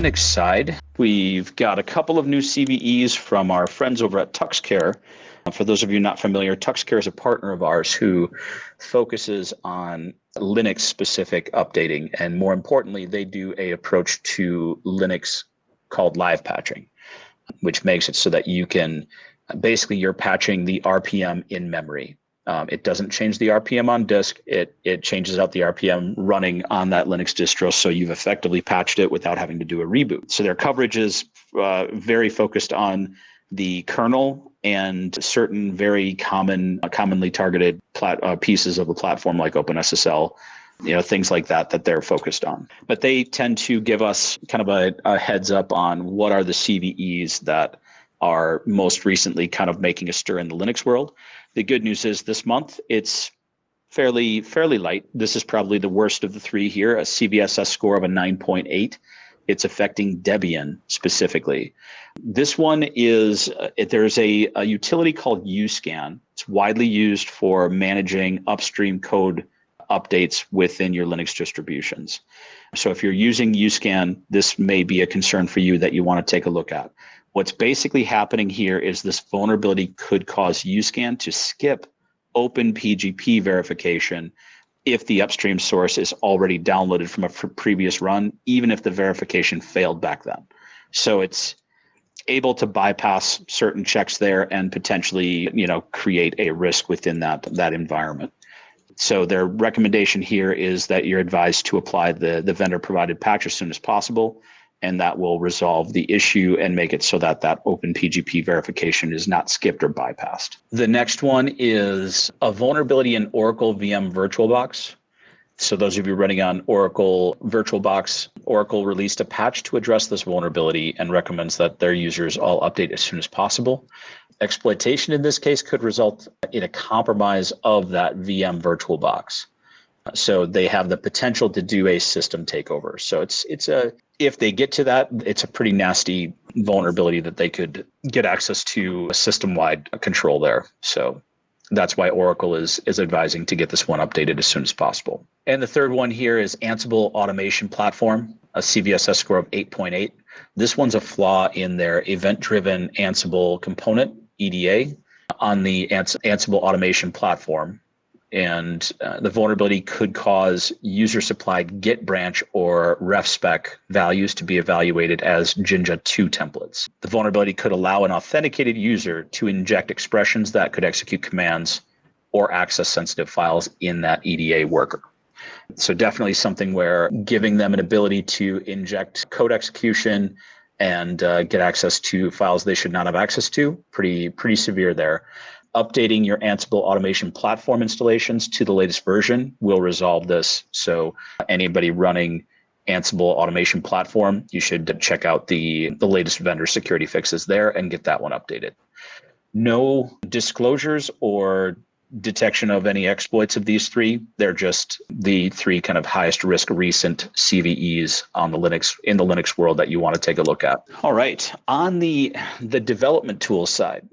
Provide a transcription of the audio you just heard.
Linux side, we've got a couple of new CVEs from our friends over at Tux Care. For those of you not familiar, Tux Care is a partner of ours who focuses on Linux-specific updating. And more importantly, they do an approach to Linux called live patching, which makes it so that you can basically you're patching the RPM in memory. It doesn't change the RPM on disk. It changes out the RPM running on that Linux distro. So you've effectively patched it without having to do a reboot. So their coverage is very focused on the kernel and certain very commonly targeted pieces of the platform like OpenSSL, things like that they're focused on. But they tend to give us kind of a heads up on what are the CVEs that are most recently kind of making a stir in the Linux world. The good news is this month it's fairly light. This is probably the worst of the three here, a CVSS score of a 9.8. It's affecting Debian specifically. This one is, there's a utility called UCAN. It's widely used for managing upstream code updates within your Linux distributions. So if you're using UCAN, this may be a concern for you that you want to take a look at. What's basically happening here is this vulnerability could cause UCAN to skip open PGP verification if the upstream source is already downloaded from a previous run, even if the verification failed back then. So it's able to bypass certain checks there and potentially, create a risk within that environment. So their recommendation here is that you're advised to apply the vendor provided patch as soon as possible, and that will resolve the issue and make it so that open PGP verification is not skipped or bypassed. The next one is a vulnerability in Oracle VM VirtualBox. So those of you running on Oracle VirtualBox, Oracle released a patch to address this vulnerability and recommends that their users all update as soon as possible. Exploitation in this case could result in a compromise of that VM VirtualBox. So they have the potential to do a system takeover. So if they get to that, it's a pretty nasty vulnerability that they could get access to a system-wide control there. So that's why Oracle is advising to get this one updated as soon as possible. And the third one here is Ansible Automation Platform, a CVSS score of 8.8. This one's a flaw in their event-driven Ansible component, EDA, on the Ansible Automation Platform. And the vulnerability could cause user-supplied Git branch or ref spec values to be evaluated as Jinja 2 templates. The vulnerability could allow an authenticated user to inject expressions that could execute commands or access sensitive files in that EDA worker. So definitely something where giving them an ability to inject code execution and get access to files they should not have access to, pretty severe there. Updating your Ansible Automation Platform installations to the latest version will resolve this. So anybody running Ansible Automation Platform, you should check out the latest vendor security fixes there and get that one updated. No disclosures or detection of any exploits of these three. They're just the three kind of highest risk recent CVEs in the Linux world that you want to take a look at. All right. On the development tools side,